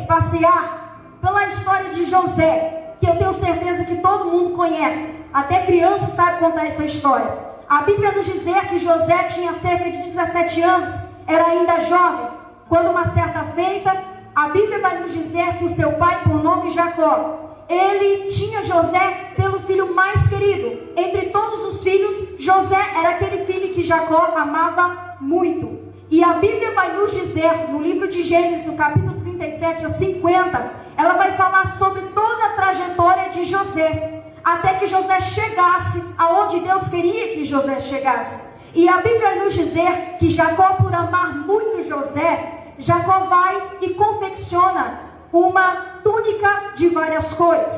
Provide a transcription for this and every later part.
vocês passear pela história de José, que eu tenho certeza que todo mundo conhece, até criança sabe contar essa história. A Bíblia nos diz que José tinha cerca de 17 anos, era ainda jovem, quando uma certa feita, a Bíblia vai nos dizer que o seu pai, por nome Jacó, ele tinha José pelo filho mais querido. Entre todos os filhos, José era aquele filho que Jacó amava muito. E a Bíblia vai nos dizer, no livro de Gênesis, no capítulo 37 a 50, ela vai falar sobre toda a trajetória de José, até que José chegasse aonde Deus queria que José chegasse. E a Bíblia vai nos dizer que Jacó, por amar muito José, Jacó vai e confecciona uma túnica de várias cores.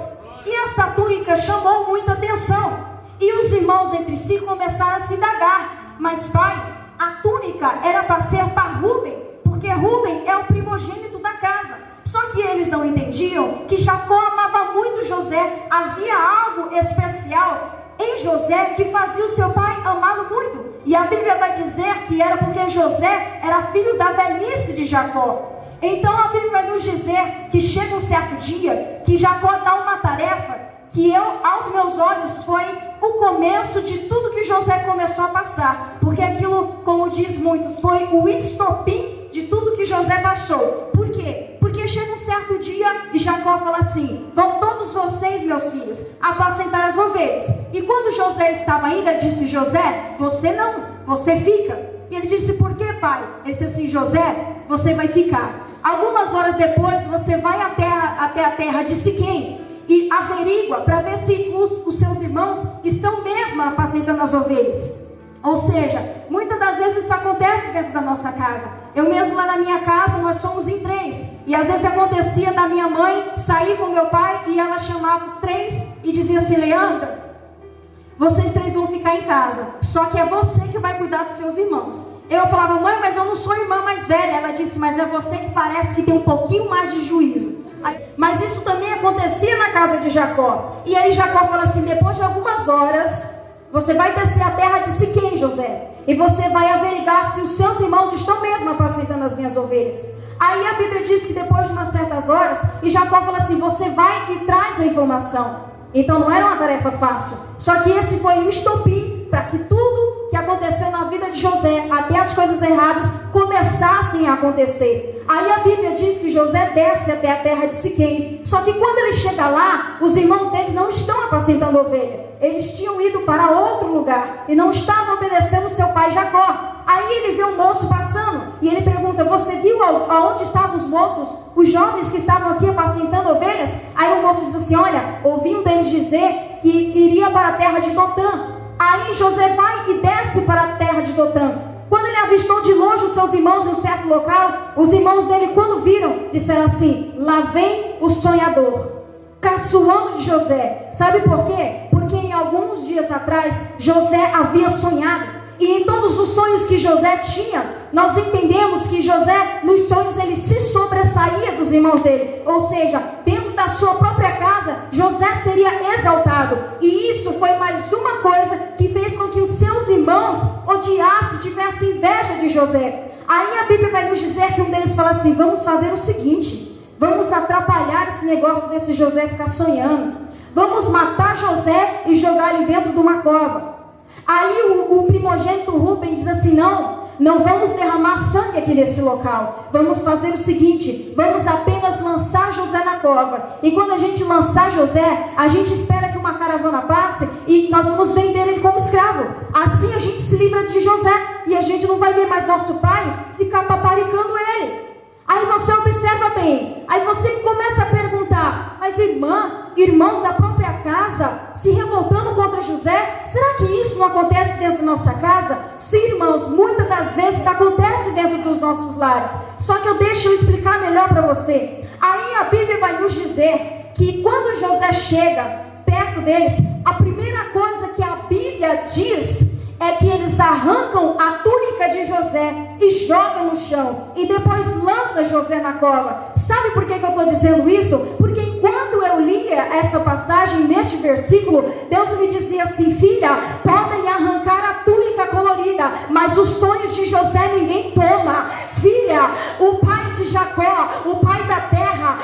E essa túnica chamou muita atenção. E os irmãos entre si começaram a se indagar. Mas pai, a túnica era para ser para Rúben, porque Rúben é o primogênito da casa. Só que eles não entendiam que Jacó amava muito José. Havia algo especial em José que fazia o seu pai amá-lo muito. E a Bíblia vai dizer que era porque José era filho da velhice de Jacó. Então a Bíblia vai nos dizer que chega um certo dia que Jacó dá uma tarefa que aos meus olhos foi o começo de tudo que José começou a passar. Porque aquilo, como diz muitos, foi o estopim de tudo que José passou. Por quê? Porque chega um certo dia e Jacó fala assim: vão todos vocês, meus filhos, apacentar as ovelhas. E quando José estava indo, ele disse: José, você não, você fica. E ele disse: por que, pai? Ele disse assim: José, você vai ficar. Algumas horas depois, você vai até a terra de Siquém e averigua para ver se os seus irmãos estão mesmo apacentando as ovelhas. Ou seja, muitas das vezes isso acontece dentro da nossa casa. Eu mesmo lá na minha casa, nós somos em 3. E às vezes acontecia da minha mãe sair com meu pai e ela chamava os 3 e dizia assim: Leandro, vocês 3 vão ficar em casa, só que é você que vai cuidar dos seus irmãos. Eu falava: mãe, mas eu não sou irmã mais velha. Ela disse: mas é você que parece que tem um pouquinho mais de juízo. Mas isso também acontecia na casa de Jacó. E aí Jacó fala assim: depois de algumas horas, você vai descer a terra de Siquém, José, e você vai averiguar se os seus irmãos estão mesmo apacentando as minhas ovelhas. Aí a Bíblia diz que depois de umas certas horas, e Jacó fala assim: você vai e traz a informação. Então não era uma tarefa fácil. Só que esse foi o estopim para que tudo que aconteceu na vida de José, até as coisas erradas, começassem a acontecer. Aí a Bíblia diz que José desce até a terra de Siquém. Só que quando ele chega lá, os irmãos deles não estão apacentando ovelha. Eles tinham ido para outro lugar e não estavam obedecendo seu pai Jacó. Aí ele vê um moço passando e ele pergunta: você viu aonde estavam os moços, os jovens que estavam aqui apacentando ovelhas? Aí o moço diz assim: olha, ouvi um deles dizer que iria para a terra de Dotã. Aí José vai e desce para a terra de Dotã. Quando ele avistou de longe os seus irmãos em um certo local, os irmãos dele, quando viram, disseram assim: lá vem o sonhador, caçoando de José. Sabe por quê? Porque em alguns dias atrás José havia sonhado. E em todos os sonhos que José tinha, nós entendemos que José, nos sonhos, ele se sobressaía dos irmãos dele. Ou seja, dentro da sua própria casa, José seria exaltado. E isso foi mais uma coisa que fez com que os seus irmãos odiassem, tivessem inveja de José. Aí a Bíblia vai nos dizer que um deles fala assim: vamos fazer o seguinte, vamos atrapalhar esse negócio desse José ficar sonhando. Vamos matar José e jogar ele dentro de uma cova. Aí o primogênito Rúben diz assim: não vamos derramar sangue aqui nesse local. Vamos fazer o seguinte, vamos apenas lançar José na cova. E quando a gente lançar José, a gente espera que uma caravana passe e nós vamos vender ele como escravo. Assim a gente se livra de José e a gente não vai ver mais nosso pai ficar paparicando ele. Aí você observa bem, aí você começa a perguntar: mas irmãos da própria casa se revoltando contra José, será que isso não acontece dentro da nossa casa? Sim, irmãos, muitas das vezes acontece dentro dos nossos lares. Só que deixa eu explicar melhor para você. Aí a Bíblia vai nos dizer que quando José chega perto deles, a primeira coisa que a Bíblia diz é que eles arrancam a túnica de José e jogam no chão. E depois lança José na cova. Sabe por que eu estou dizendo isso? Porque enquanto eu lia essa passagem neste versículo, Deus me dizia assim: filha, podem arrancar a túnica colorida, mas os sonhos de José ninguém toma. Filha, o pai de Jacó, o pai da terra,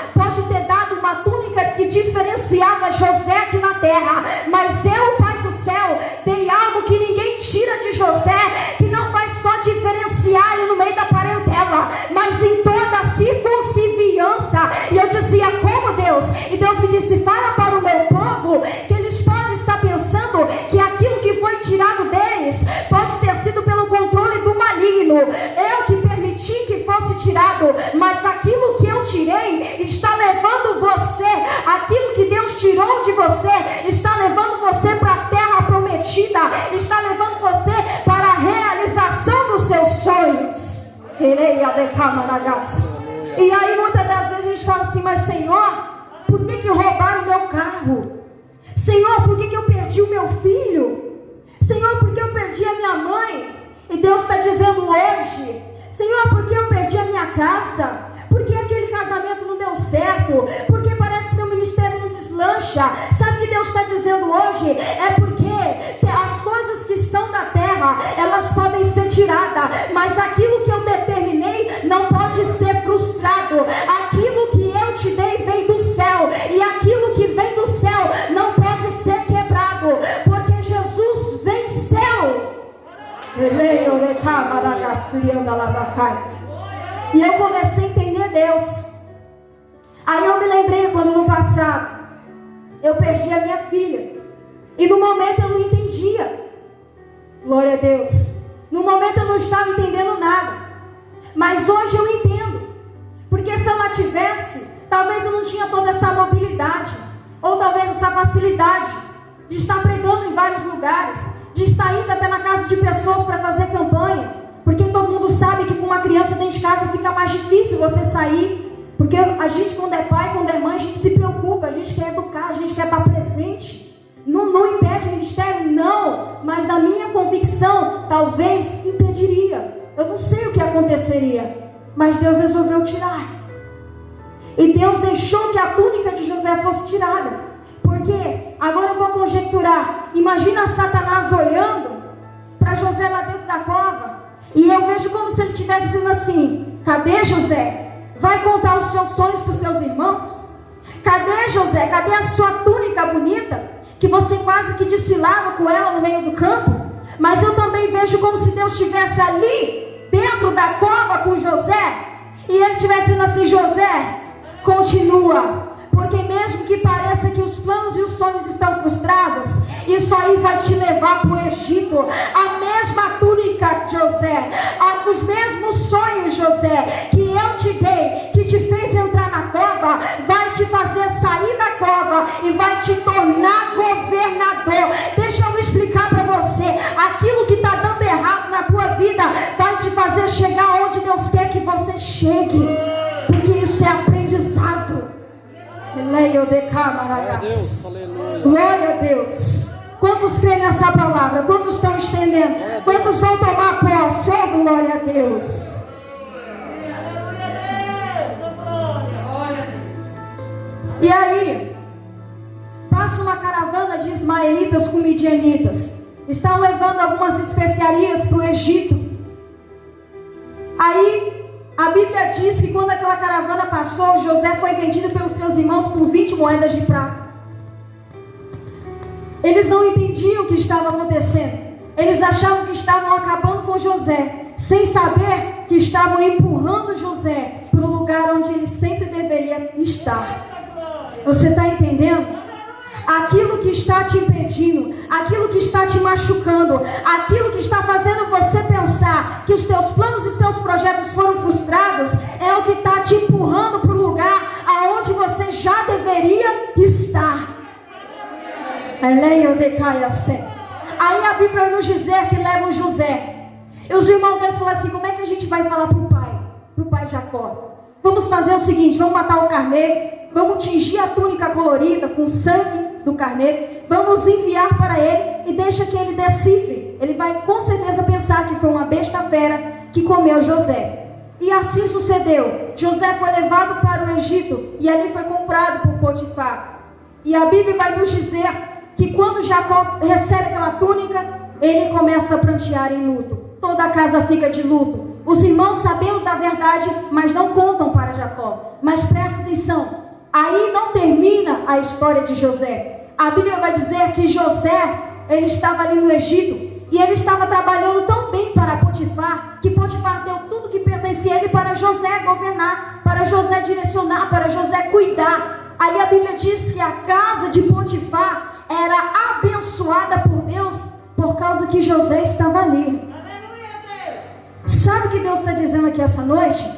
Deus me disse: fala para o meu povo que eles podem estar pensando que aquilo que foi tirado deles pode ter sido pelo controle do maligno. Eu que permiti que fosse tirado, mas aquilo que eu tirei está levando você, aquilo que Deus tirou de você, está levando você para a terra prometida, está levando você para a realização dos seus sonhos. E aí muitas das vezes a gente fala assim: mas Senhor, por que roubaram o meu carro? Senhor, por que eu perdi o meu filho? Senhor, por que eu perdi a minha mãe? E Deus está dizendo hoje: Senhor, por que eu perdi a minha casa? Por que aquele casamento não deu certo? Porque parece que meu ministério não deslancha. Sabe o que Deus está dizendo hoje? É porque as coisas que são da terra, elas podem ser tiradas, mas aquilo que eu determinei não pode ser frustrado. Aquilo que eu te dei vem do céu, e aquilo que vem do céu não pode ser quebrado, porque Jesus venceu. E eu comecei a entender Deus. Aí eu me lembrei quando no passado eu perdi a minha filha, e no momento eu não entendia. Glória a Deus. No momento eu não estava entendendo nada, mas hoje eu entendo. Porque se ela tivesse, talvez eu não tinha toda essa mobilidade, ou talvez essa facilidade de estar pregando em vários lugares, de estar indo até na casa de pessoas para fazer campanha. Porque todo mundo sabe que com uma criança dentro de casa fica mais difícil você sair. Porque a gente, quando é pai, quando é mãe, a gente se preocupa, a gente quer educar, a gente quer estar presente. Não impede o ministério, não. Mas na minha convicção, talvez impediria. Eu não sei o que aconteceria, mas Deus resolveu tirar. E Deus deixou que a túnica de José fosse tirada. Porque, agora eu vou conjecturar, imagina Satanás olhando para José lá dentro da cova, e eu vejo como se ele estivesse dizendo assim: cadê José? Vai contar os seus sonhos para os seus irmãos? Cadê José? Cadê a sua túnica bonita, que você quase que desfilava com ela no meio do campo? Mas eu também vejo como se Deus estivesse ali, dentro da cova com José, e ele estivesse dizendo assim: José, continua, porque mesmo que pareça que os planos e os sonhos estão frustrados, isso aí vai te levar para o Egito. A mesma túnica, José, os mesmos sonhos, José, que eu te dei, que te fez entrar na cova, vai te fazer sair da cova e vai te tornar governador. Deixa eu explicar para você: aquilo que está dando errado na tua vida vai te fazer chegar onde Deus quer que você chegue, porque isso é aprendizado. Glória a Deus. Quantos creem nessa palavra? Quantos estão estendendo? Quantos vão tomar posse? Oh, glória a Deus. E aí passa uma caravana de ismaelitas com midianitas. Estão levando algumas especiarias para o Egito. Aí a Bíblia diz que quando aquela caravana passou, José foi vendido pelos seus irmãos por 20 moedas de prata. Eles não entendiam o que estava acontecendo. Eles achavam que estavam acabando com José, sem saber que estavam empurrando José para o lugar onde ele sempre deveria estar. Você está entendendo? Aquilo que está te impedindo, aquilo que está te machucando, aquilo que está fazendo você pensar que os teus planos e seus projetos foram frustrados, é o que está te empurrando para o lugar aonde você já deveria estar. Aí a Bíblia vai nos dizer que levam José. E os irmãos deles falaram assim: como é que a gente vai falar para o pai Jacó? Vamos fazer o seguinte: vamos matar o carneiro, vamos tingir a túnica colorida com sangue do carneiro, vamos enviar para ele e deixa que ele decifre. Ele vai com certeza pensar que foi uma besta fera que comeu José. E assim sucedeu. José foi levado para o Egito e ali foi comprado por Potifar. E a Bíblia vai nos dizer que quando Jacó recebe aquela túnica, ele começa a prantear em luto. Toda a casa fica de luto. Os irmãos, sabendo da verdade, mas não contam para Jacó. Mas presta atenção, aí não termina a história de José. A Bíblia vai dizer que José, ele estava ali no Egito, e ele estava trabalhando tão bem para Potifar, que Potifar deu tudo que pertencia a ele para José governar, para José direcionar, para José cuidar. Aí a Bíblia diz que a casa de Potifar era abençoada por Deus por causa que José estava ali. Sabe o que Deus está dizendo aqui essa noite?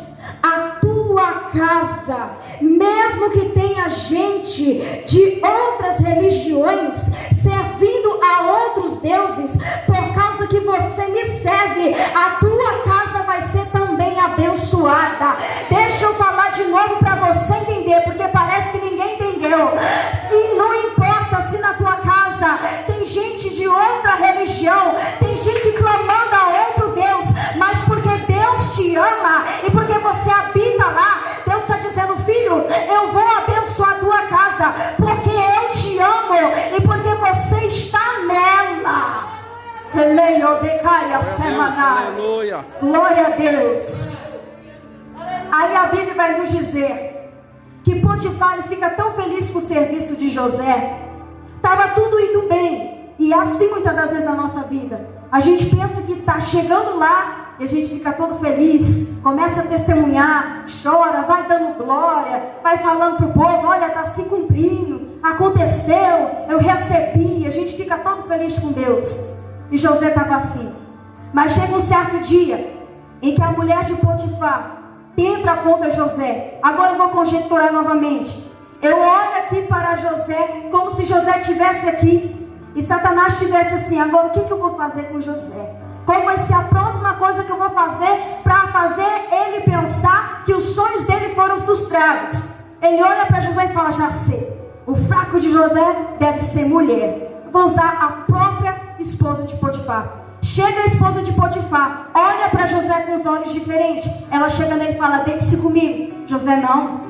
A tua casa, mesmo que tenha gente de outras religiões servindo a outros deuses, por causa que você me serve, a tua casa vai ser também abençoada. Deixa eu falar de novo para você entender, porque parece que ninguém entendeu. E não importa se na tua casa tem gente de outra religião, tem gente clamando a outro Deus, mas porque Deus te ama e porque você habita lá, Deus está dizendo: filho, eu vou abençoar a tua casa, porque eu te amo e porque você está nela. Aleluia. Glória a Deus. Aí a Bíblia vai nos dizer que Potifar fica tão feliz com o serviço de José. Estava tudo indo bem. E é assim muitas das vezes na nossa vida. A gente pensa que está chegando lá e a gente fica todo feliz, começa a testemunhar, chora, vai dando glória, vai falando para o povo: olha, está se cumprindo, aconteceu, eu recebi. A gente fica todo feliz com Deus. E José estava assim. Mas chega um certo dia em que a mulher de Potifar entra contra José. Agora eu vou conjecturar novamente. Eu olho aqui para José como se José estivesse aqui e Satanás estivesse assim: agora o que eu vou fazer com José? Qual vai ser a próxima coisa que eu vou fazer para fazer ele pensar que os sonhos dele foram frustrados? Ele olha para José e fala: já sei, o fraco de José deve ser mulher. Vou usar a própria esposa de Potifar. Chega a esposa de Potifar, olha para José com os olhos diferentes. Ela chega nele e fala: deite-se comigo. José: não,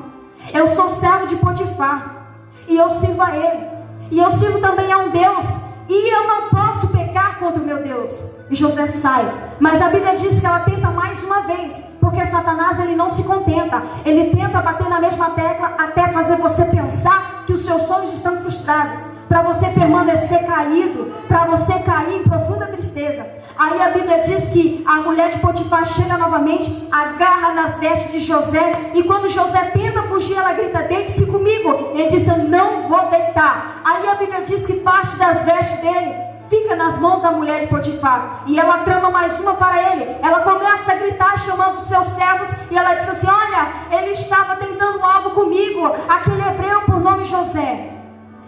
eu sou servo de Potifar e eu sirvo a ele, e eu sirvo também a um Deus, e eu não posso pecar contra o meu Deus. E José sai. Mas a Bíblia diz que ela tenta mais uma vez, porque Satanás, ele não se contenta. Ele tenta bater na mesma tecla até fazer você pensar que os seus sonhos estão frustrados, para você permanecer caído, para você cair em profunda tristeza. Aí a Bíblia diz que a mulher de Potifar chega novamente, agarra nas vestes de José, e quando José tenta fugir, ela grita: deite-se comigo. Ele diz: eu não vou deitar. Aí a Bíblia diz que parte das vestes dele fica nas mãos da mulher de Potifar, e ela trama mais uma para ele. Ela começa a gritar, chamando os seus servos, e ela diz assim: olha, ele estava tentando algo comigo, aquele hebreu por nome José.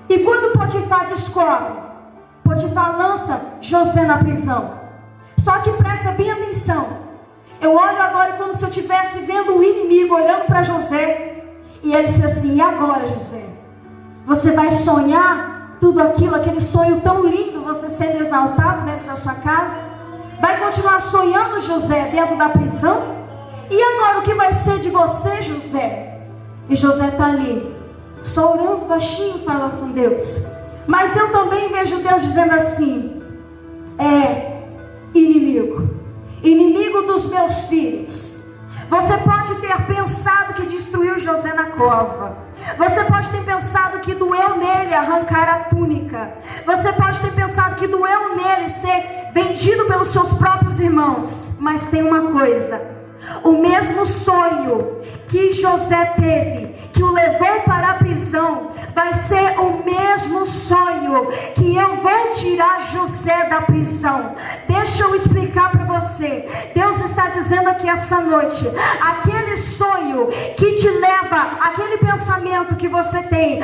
E quando Potifar descobre, Potifar lança José na prisão. Só que presta bem atenção. Eu olho agora como se eu estivesse vendo o inimigo olhando para José, e ele disse assim: e agora, José? Você vai sonhar tudo aquilo, aquele sonho tão lindo, você sendo exaltado dentro da sua casa? Vai continuar sonhando, José, dentro da prisão? E agora o que vai ser de você, José? E José está ali, só orando baixinho, falando com Deus. Mas eu também vejo Deus dizendo assim: inimigo dos meus filhos. Você pode ter pensado que destruiu José na cova. Você pode ter pensado que doeu nele arrancar a túnica. Você pode ter pensado que doeu nele ser vendido pelos seus próprios irmãos. Mas tem uma coisa: o mesmo sonho que José teve, que o levou para a prisão, vai ser o mesmo sonho que eu vou tirar José da prisão. Deixa eu explicar para você. Deus está dizendo aqui essa noite: aquele sonho que te leva, aquele pensamento que você tem: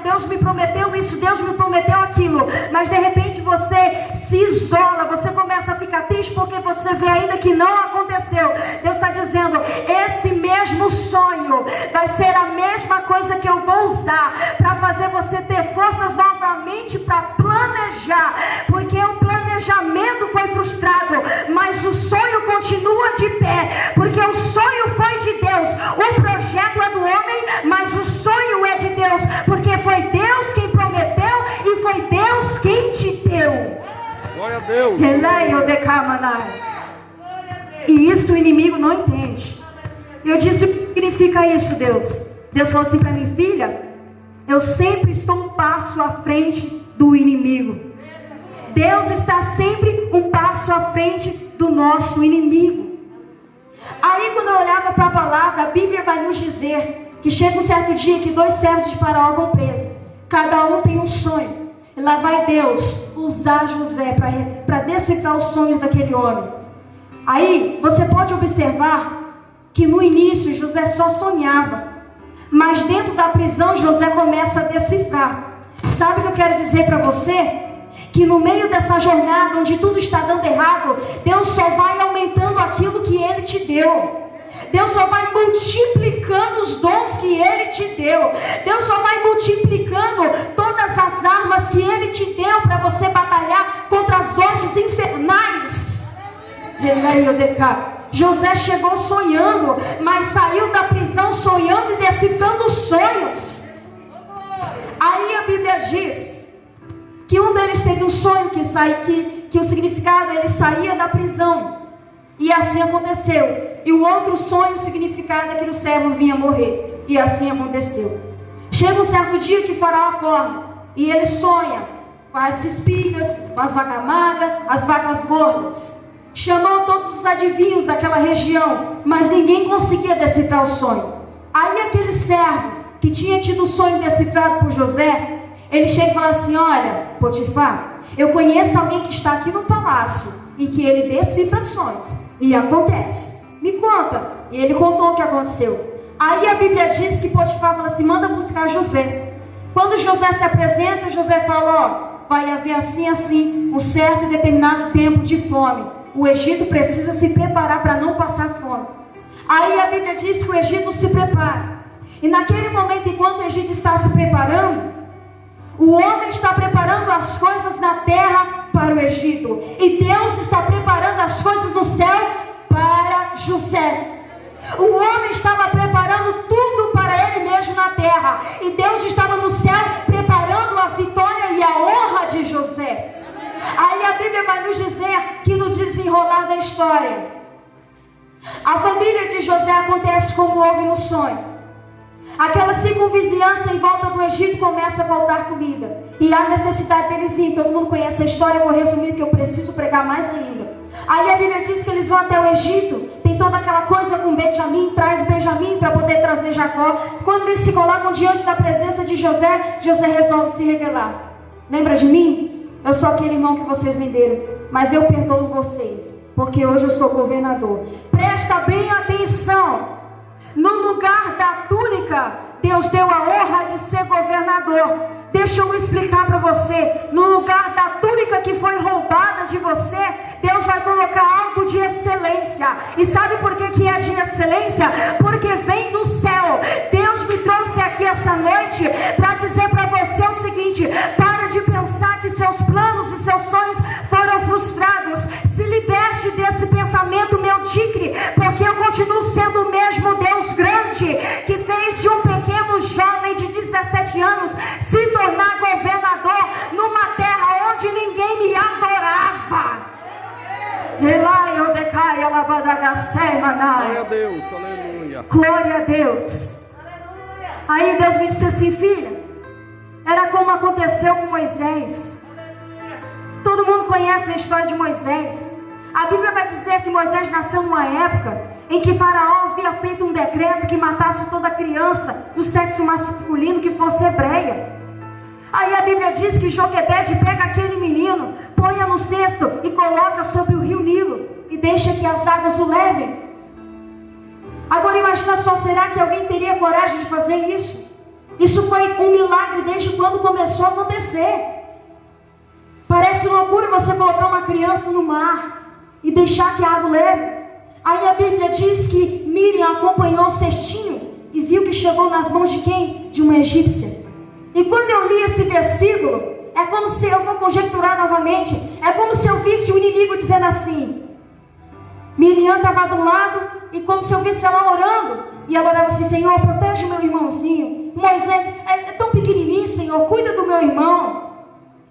Deus me prometeu isso, Deus me prometeu aquilo, mas de repente você se isola, você começa a ficar triste porque você vê ainda que não aconteceu. Deus está dizendo: esse mesmo sonho vai ser a mesma coisa que eu vou usar para fazer você ter forças novamente para planejar, porque o planejamento foi frustrado, mas o sonho continua de pé, porque o sonho foi de Deus. O projeto é do homem, mas o sonho é de Deus, porque foi Deus quem prometeu e foi Deus quem te deu. Glória a Deus. E isso o inimigo não entende. Eu disse: o que significa isso, Deus? Deus falou assim para mim: filha, eu sempre estou um passo à frente do inimigo. Deus está sempre um passo à frente do nosso inimigo. Aí quando eu olhava para a palavra, a Bíblia vai nos dizer que chega um certo dia que 2 servos de Faraó vão presos. Cada um tem um sonho. E lá vai Deus usar José para decifrar os sonhos daquele homem. Aí você pode observar que no início José só sonhava. Mas dentro da prisão José começa a decifrar. Sabe o que eu quero dizer para você? Que no meio dessa jornada onde tudo está dando errado, Deus só vai aumentando aquilo que Ele te deu. Deus só vai multiplicando os dons que Ele te deu. Deus só vai multiplicando todas as armas que Ele te deu para você batalhar contra as hostes infernais. José chegou sonhando, mas saiu da prisão sonhando e decifrando sonhos. Aí a Bíblia diz que um deles teve um sonho que o significado, ele saía da prisão. E assim aconteceu. E o outro sonho, o significado é que o servo vinha morrer. E assim aconteceu. Chega um certo dia que Faraó acorda e ele sonha com as espigas, com as vacas magras, as vacas gordas. Chamou todos os adivinhos daquela região, mas ninguém conseguia decifrar o sonho. Aí aquele servo que tinha tido o sonho decifrado por José, ele chega e fala assim: olha, Potifar, eu conheço alguém que está aqui no palácio e que ele decifra sonhos. E acontece. Me conta. E ele contou o que aconteceu. Aí a Bíblia diz que Potifar fala assim: manda buscar José. Quando José se apresenta, José fala: ó, vai haver assim, um certo e determinado tempo de fome. O Egito precisa se preparar para não passar fome. Aí a Bíblia diz que o Egito se prepara. E naquele momento, enquanto o Egito está se preparando, o homem está preparando as coisas na terra para o Egito. E Deus está preparando as coisas no céu para José. O homem estava preparando tudo para ele mesmo na terra. E Deus estava no céu preparando a vitória e a honra de José. Aí a Bíblia vai nos dizer que no desenrolar da história, a família de José acontece como houve no sonho. Aquela circunvizinhança em volta do Egito começa a faltar comida. E há necessidade deles virem. Todo mundo conhece a história, eu vou resumir porque eu preciso pregar mais ainda. Aí a Bíblia diz que eles vão até o Egito. Tem toda aquela coisa com Benjamim, traz Benjamim para poder trazer Jacó. Quando eles se colocam diante da presença de José, José resolve se revelar. Lembra de mim? Eu sou aquele irmão que vocês venderam, mas eu perdoo vocês, porque hoje eu sou governador. Presta bem atenção. No lugar da túnica, Deus deu a honra de ser governador. Deixa eu explicar para você. No lugar da túnica que foi roubada de você, Deus vai colocar algo de excelência. E sabe por que é de excelência? Porque vem do céu. Deus me trouxe aqui essa noite para dizer para você o seguinte: para de pensar que seus planos e seus sonhos foram frustrados. Se liberte desse pensamento medíocre, porque eu continuo sendo o mesmo Deus grande que fez de um pequeno jovem de 17 anos se tornar governador numa terra onde ninguém me adorava. Glória a Deus, aleluia. Glória a Deus. Aí Deus me disse assim: filha, era como aconteceu com Moisés. Todo mundo conhece a história de Moisés. A Bíblia vai dizer que Moisés nasceu numa época em que Faraó havia feito um decreto que matasse toda criança do sexo masculino que fosse hebreia. Aí a Bíblia diz que Joquebede pega aquele menino, põe no cesto e coloca sobre o rio Nilo e deixa que as águas o levem. Agora imagina só, será que alguém teria coragem de fazer isso? Isso foi um milagre desde quando começou a acontecer. Parece loucura você colocar uma criança no mar e deixar que a água leve. Aí a Bíblia diz que Miriam acompanhou o cestinho e viu que chegou nas mãos de quem? De uma egípcia. E quando eu li esse versículo, é como se, eu vou conjecturar novamente, é como se eu visse o inimigo dizendo assim: Miriam estava do lado, e como se eu visse ela orando, e ela orava assim: Senhor, protege meu irmãozinho. Moisés, é tão pequenininho, Senhor, cuida do meu irmão.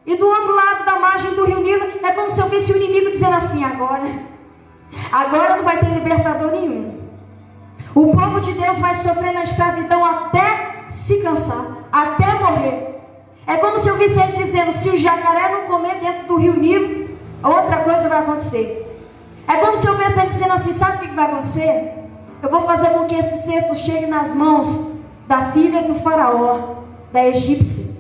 E do outro lado da margem do rio Nilo, é como se eu visse o inimigo dizendo assim: agora não vai ter libertador nenhum. O povo de Deus vai sofrer na escravidão até se cansar, até morrer. É como se eu visse ele dizendo: se o jacaré não comer dentro do rio Nilo, outra coisa vai acontecer. É como se eu visse ele dizendo assim: sabe o que vai acontecer? Eu vou fazer com que esse cesto chegue nas mãos da filha do faraó, da egípcia.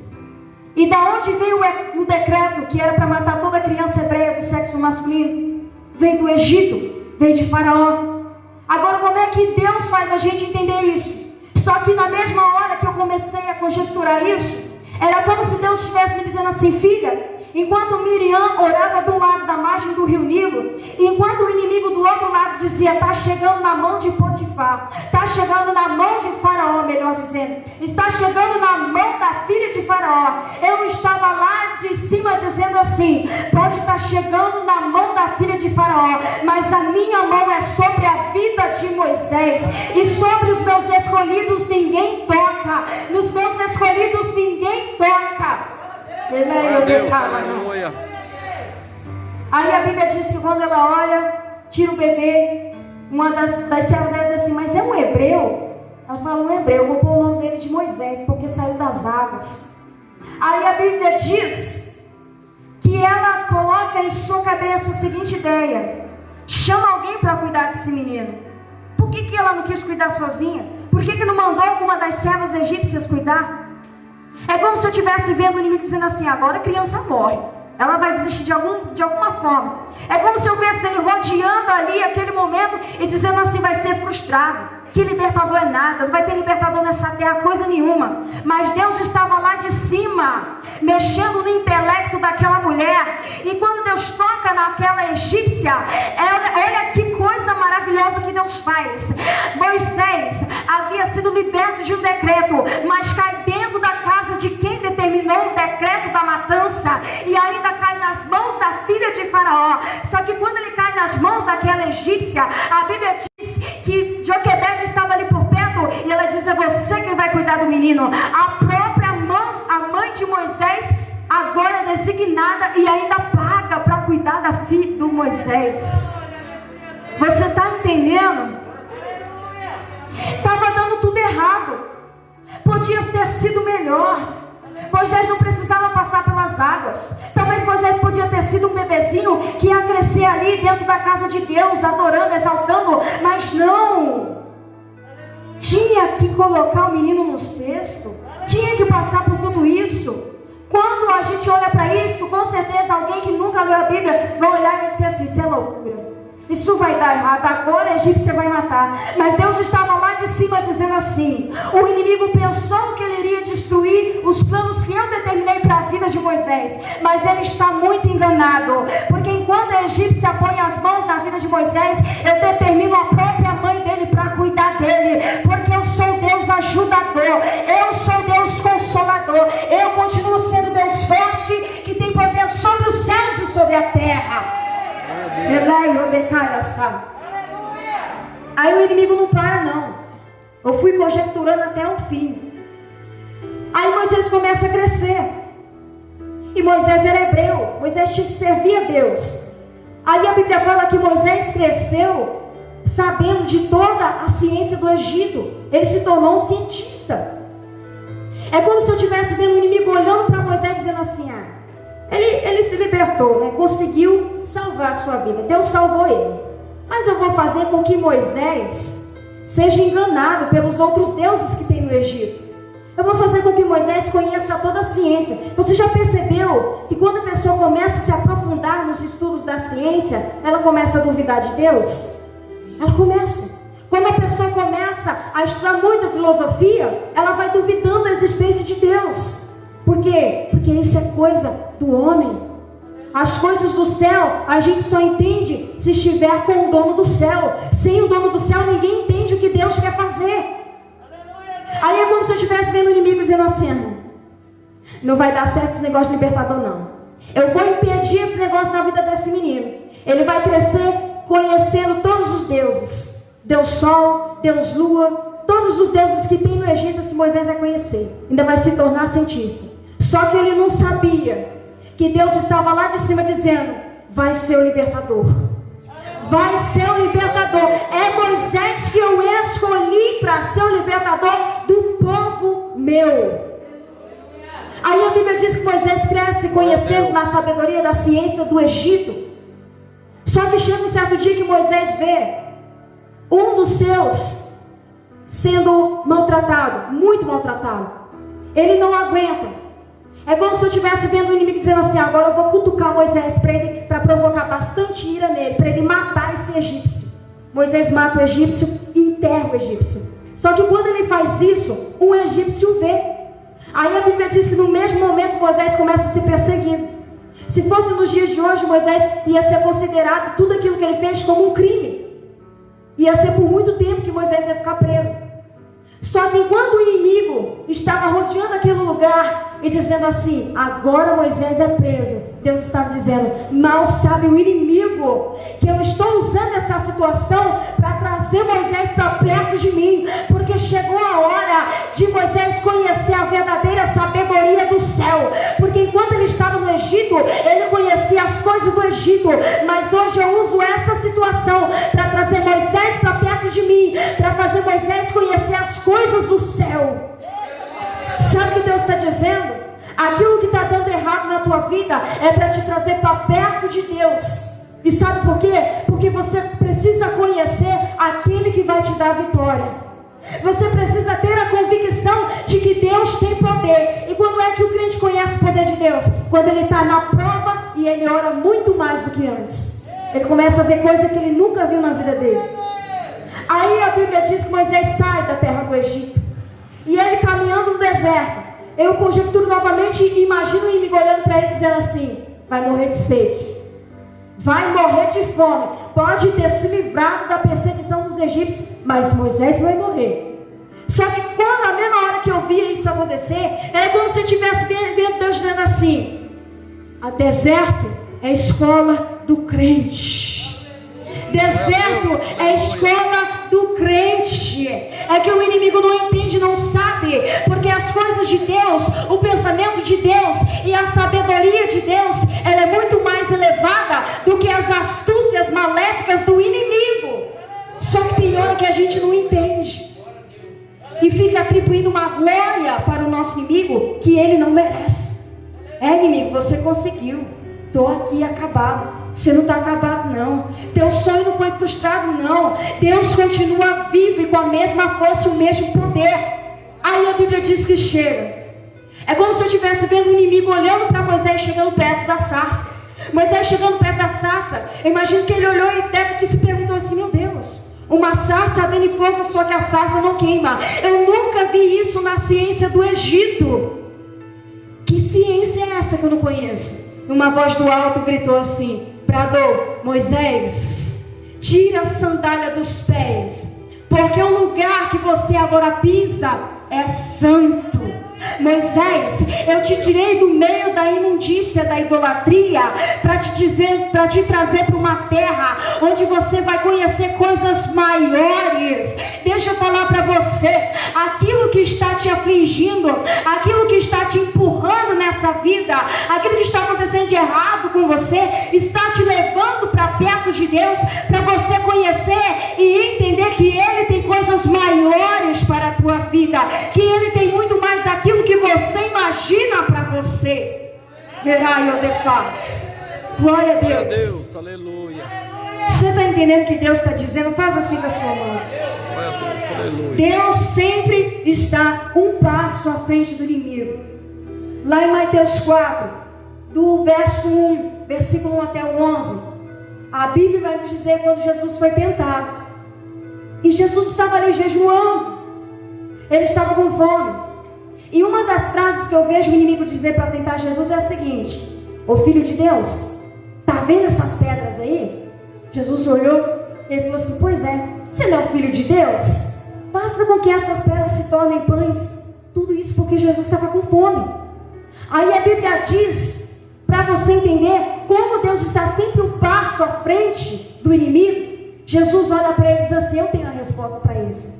E da onde veio o decreto que era para matar toda criança hebreia do sexo masculino? Veio do Egito, veio de Faraó. Agora, como é que Deus faz a gente entender isso? Só que na mesma hora que eu comecei a conjecturar isso, era como se Deus estivesse me dizendo assim: filha, enquanto Miriam orava do lado da margem do rio Nilo, enquanto o inimigo do outro lado dizia: está chegando na mão de Potifar, está chegando na mão de Faraó, melhor dizendo, está chegando na mão da filha de Faraó, eu estava lá de cima dizendo assim: pode estar chegando na mão da filha de Faraó, mas a minha mão é sobre a vida de Moisés, e sobre os meus escolhidos ninguém toca, nos meus escolhidos ninguém toca. Glória a Deus, aleluia. Aí a Bíblia diz que quando ela olha, tira o bebê, uma das servas dela diz assim: mas é um hebreu? Ela fala: um hebreu, vou pôr o nome dele de Moisés, porque saiu das águas. Aí a Bíblia diz que ela coloca em sua cabeça a seguinte ideia: chama alguém para cuidar desse menino. Por que ela não quis cuidar sozinha? Por que não mandou alguma das servas egípcias cuidar? É como se eu estivesse vendo o inimigo dizendo assim: agora a criança morre, ela vai desistir de alguma forma. É como se eu visse ele rodeando ali aquele momento e dizendo assim: vai ser frustrado, que libertador é nada, não vai ter libertador nessa terra coisa nenhuma. Mas Deus estava lá de cima, mexendo no intelecto daquela mulher. E quando Deus toca naquela egípcia, olha que coisa maravilhosa que Deus faz. Moisés havia sido liberto de um decreto, mas cai dentro da casa de quem determinou o decreto da matança, e ainda cai nas mãos da filha de Faraó. Só que quando ele cai nas mãos daquela egípcia, a Bíblia diz que Joquebede estava ali por perto, e ela diz: é você quem vai cuidar do menino. A própria a mãe de Moisés, agora designada, e ainda paga para cuidar da filha do Moisés. Você está entendendo? Estava dando tudo errado, podia ter sido melhor. Moisés não precisava passar pelas águas. Talvez Moisés podia ter sido um bebezinho que ia crescer ali dentro da casa de Deus, adorando, exaltando, mas não. Tinha que colocar o menino no cesto, tinha que passar por tudo isso. Quando a gente olha para isso, com certeza alguém que nunca leu a Bíblia vai olhar e vai dizer assim: isso é loucura, isso vai dar errado, agora a egípcia vai matar. Mas Deus estava lá de cima dizendo assim: o inimigo pensou que ele iria destruir os planos que eu determinei para a vida de Moisés, mas ele está muito enganado, porque enquanto a egípcia põe as mãos na vida de Moisés, eu determino a própria mãe dele para cuidar dele, porque eu sou Deus ajudador, eu sou Deus consolador, eu continuo sendo Deus forte, que tem poder sobre os céus e sobre a terra. Aí o inimigo não para não. Eu fui conjecturando até o fim. Aí Moisés começa a crescer, e Moisés era hebreu, Moisés tinha que servir a Deus. Aí a Bíblia fala que Moisés cresceu sabendo de toda a ciência do Egito. Ele se tornou um cientista. É como se eu estivesse vendo o inimigo olhando para Moisés dizendo assim: ele se libertou, né? Conseguiu salvar a sua vida, Deus salvou ele, mas eu vou fazer com que Moisés seja enganado pelos outros deuses que tem no Egito. Eu vou fazer com que Moisés conheça toda a ciência. Você já percebeu que quando a pessoa começa a se aprofundar nos estudos da ciência, ela começa a duvidar de Deus? Ela começa. Quando a pessoa começa a estudar muito filosofia, ela vai duvidando da existência de Deus. Por quê? Porque isso é coisa do homem. As coisas do céu a gente só entende se estiver com o dono do céu. Sem o dono do céu ninguém entende o que Deus quer fazer. Aí é como se eu estivesse vendo o inimigo dizendo assim: não vai dar certo esse negócio de libertador não. Eu vou impedir esse negócio na vida desse menino. Ele vai crescer conhecendo todos os deuses. Deus Sol, Deus Lua, todos os deuses que tem no Egito, esse Moisés vai conhecer. Ainda vai se tornar cientista. Só que ele não sabia que Deus estava lá de cima dizendo: vai ser o libertador. Vai ser o libertador. É Moisés que eu escolhi para ser o libertador do povo meu. Aí a Bíblia diz que Moisés cresce conhecendo na sabedoria da ciência do Egito. Só que chega um certo dia que Moisés vê um dos seus sendo maltratado, muito maltratado. Ele não aguenta. É como se eu estivesse vendo o inimigo dizendo assim: agora eu vou cutucar Moisés para provocar bastante ira nele, para ele matar esse egípcio. Moisés mata o egípcio e enterra o egípcio. Só que quando ele faz isso, um egípcio vê. Aí a Bíblia diz que no mesmo momento Moisés começa a ser perseguido. Se fosse nos dias de hoje, Moisés ia ser considerado tudo aquilo que ele fez como um crime. Ia ser por muito tempo que Moisés ia ficar preso. Só que enquanto o inimigo estava rodeando aquele lugar e dizendo assim: agora Moisés é preso, Deus estava dizendo: mal sabe o inimigo que eu estou usando essa situação para trazer Moisés para perto de mim, porque chegou a hora de Moisés conhecer a verdadeira sabedoria do céu. Porque enquanto ele estava no Egito, ele conhecia as coisas do Egito, mas hoje eu uso essa situação para trazer Moisés para perto de mim, para fazer Moisés conhecer as coisas do céu. Sabe o que Deus está dizendo? Aquilo que está dando errado na tua vida é para te trazer para perto de Deus. E sabe por quê? Porque você precisa conhecer aquele que vai te dar a vitória. Você precisa ter a convicção de que Deus tem poder. E quando é que o crente conhece o poder de Deus? Quando ele está na prova e ele ora muito mais do que antes. Ele começa a ver coisas que ele nunca viu na vida dele. Aí a Bíblia diz que Moisés sai da terra do Egito. E ele caminhando no deserto. Eu conjecturo novamente e imagino o inimigo olhando para ele dizendo assim: vai morrer de sede, vai morrer de fome, pode ter se livrado da perseguição dos egípcios, mas Moisés vai morrer. Só que quando a mesma hora que eu via isso acontecer, era como se eu estivesse vendo Deus dizendo assim: a deserto é a escola do crente. Deserto é a escola do crente. É que o inimigo não entende, não sabe, porque as coisas de Deus, o pensamento de Deus e a sabedoria de Deus, ela é muito mais elevada do que as astúcias maléficas do inimigo. Só que tem hora que a gente não entende e fica atribuindo uma glória para o nosso inimigo que ele não merece. Inimigo, você conseguiu, estou aqui acabado. Você não está acabado não. Teu sonho não foi frustrado não. Deus continua vivo e com a mesma força e o mesmo poder. Aí a Bíblia diz que chega. É como se eu estivesse vendo o inimigo olhando para Moisés chegando perto da sarça. Moisés chegando perto da sarça. Eu imagino que ele olhou e deve que se perguntou assim: meu Deus, uma sarça ardendo em fogo, só que a sarça não queima. Eu nunca vi isso na ciência do Egito. Que ciência é essa que eu não conheço? Uma voz do alto gritou assim: bradou: Moisés, tira a sandália dos pés, porque o lugar que você agora pisa é santo. Moisés, eu te tirei do meio da imundícia da idolatria para te trazer para uma terra onde você vai conhecer coisas maiores. Deixa eu falar para você, aquilo que está te afligindo, aquilo que está te empurrando nessa vida, aquilo que está acontecendo de errado com você, está te levando para perto de Deus, para você conhecer e entender que Ele tem coisas maiores para a tua vida, que Ele tem muito mais daquilo que você imagina para você. Verá eu de faz. Glória a Deus. Glória a Deus, aleluia. Você está entendendo o que Deus está dizendo? Faz assim com a sua mão. Glória a Deus, aleluia. Deus sempre está um passo à frente do inimigo. Lá em Mateus 4, do verso 1, versículo 1 até o 11, a Bíblia vai nos dizer quando Jesus foi tentado. E Jesus estava ali jejuando. Ele estava com fome. E uma das frases que eu vejo o inimigo dizer para tentar Jesus é a seguinte: ô filho de Deus, tá vendo essas pedras aí? Jesus olhou e ele falou assim: pois é, você não é o filho de Deus? Faça com que essas pedras se tornem pães. Tudo isso porque Jesus estava com fome. Aí a Bíblia diz, para você entender como Deus está sempre um passo à frente do inimigo, Jesus olha para ele e diz assim: eu tenho a resposta para isso.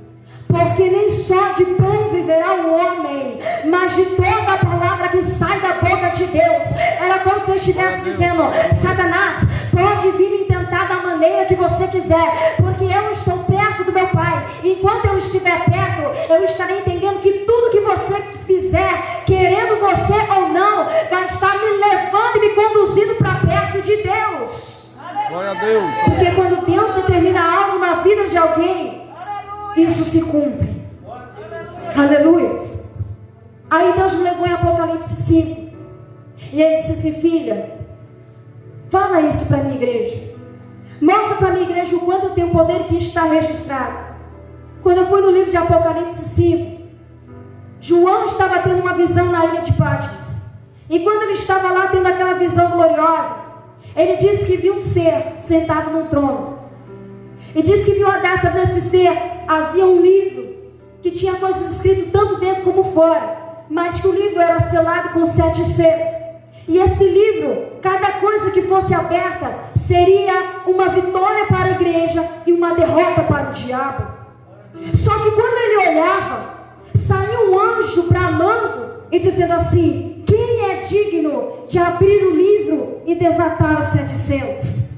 Porque nem só de pão viverá o homem, mas de toda a palavra que sai da boca de Deus. Era como se eu estivesse dizendo: Satanás, pode vir me tentar da maneira que você quiser, porque eu estou perto do meu Pai. Enquanto eu estiver perto, eu estarei entendendo que tudo que você fizer, querendo você ou não, vai estar me levando e me conduzindo para perto de Deus. Glória a Deus. Porque quando Deus determina algo na vida de alguém, isso se cumpre. Aleluia. Aí Deus me levou em Apocalipse 5. E ele disse assim: filha, fala isso para a minha igreja. Mostra para a minha igreja o quanto eu tenho poder que está registrado. Quando eu fui no livro de Apocalipse 5, João estava tendo uma visão na ilha de Patmos. E quando ele estava lá tendo aquela visão gloriosa, ele disse que viu um ser sentado num trono. E disse que viu desse ser havia um livro que tinha coisas escritas tanto dentro como fora, mas que o livro era selado com 7 selos. E esse livro, cada coisa que fosse aberta, seria uma vitória para a igreja e uma derrota para o diabo. Só que quando ele olhava, saiu um anjo bramando e dizendo assim: quem é digno de abrir o livro e desatar os 7 selos?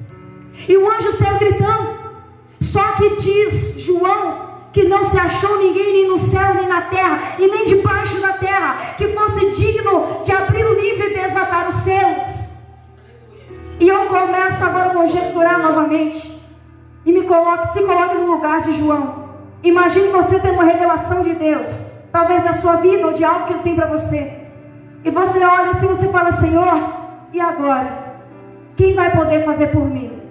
E o anjo saiu gritando. Só que diz João que não se achou ninguém nem no céu, nem na terra, e nem debaixo da terra, que fosse digno de abrir o livro e desatar os selos. E eu começo agora a conjecturar novamente, e se coloque no lugar de João. Imagine você tendo uma revelação de Deus, talvez da sua vida ou de algo que Ele tem para você. E você olha assim, você fala: Senhor, e agora? Quem vai poder fazer por mim?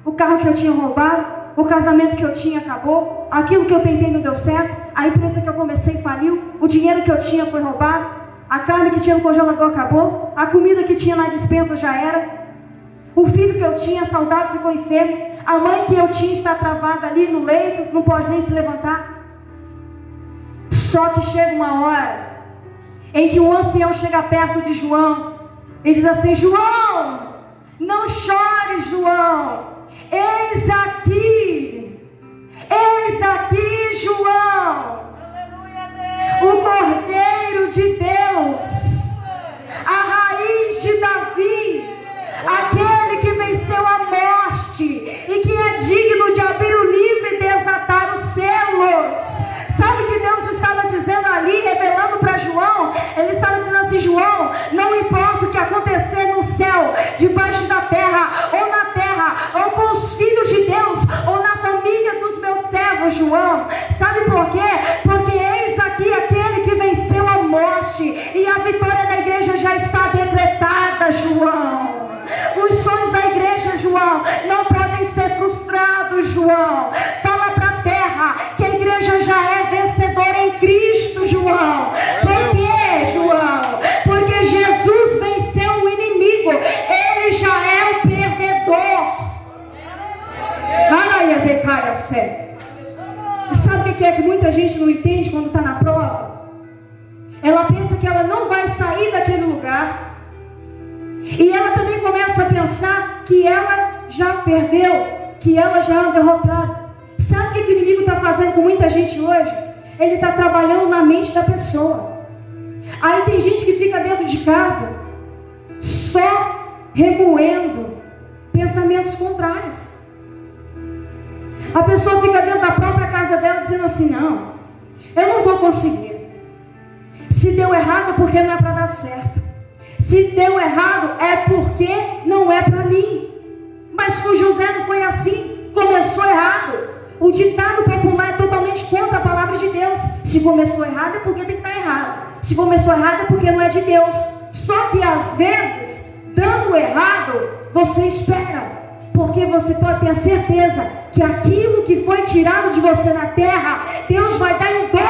O carro que eu tinha roubado, o casamento que eu tinha acabou, aquilo que eu tentei não deu certo, a empresa que eu comecei faliu, o dinheiro que eu tinha foi roubado, a carne que tinha no congelador acabou, a comida que tinha na despensa já era, o filho que eu tinha saudável ficou enfermo, a mãe que eu tinha está travada ali no leito, não pode nem se levantar. Só que chega uma hora em que o ancião chega perto de João e diz assim: João, não chores, João. Eis aqui, João, o Cordeiro de Deus, a raiz de Davi, aquele que venceu a morte e que é digno de abrir o livro e desatar os selos. Sabe o que Deus estava dizendo ali, revelando para João? Ele estava dizendo assim: João, não importa o que acontecer no céu, debaixo da terra, ou na terra, ou com os filhos de Deus, ou na família dos meus servos, João. Sabe por quê? Porque eis aqui aquele que venceu a morte, e a vitória da igreja já está decretada, João. Os sonhos da igreja, João, não podem ser frustrados, João. Fala para a terra que a igreja já é vencedora em Cristo, João. Por quê, João? Porque Jesus venceu o inimigo. Ele já é o perdedor. E sabe o que é que muita gente não entende quando está na prova? Ela pensa que ela não vai sair daquele lugar. E ela também começa a pensar que ela já perdeu, que ela já é uma derrotada. Sabe o que o inimigo está fazendo com muita gente hoje? Ele está trabalhando na mente da pessoa. Aí tem gente que fica dentro de casa só remoendo pensamentos contrários. A pessoa fica dentro da própria casa dela dizendo assim: não, eu não vou conseguir. Se deu errado é porque não é para dar certo. Se deu errado é porque não é para mim. Mas com José não foi assim. Começou errado. O ditado popular é totalmente contra a palavra de Deus. Se começou errado é porque tem que estar errado. Se começou errado é porque não é de Deus. Só que às vezes, dando errado, você espera. Porque você pode ter a certeza que aquilo que foi tirado de você na terra, Deus vai dar em dobro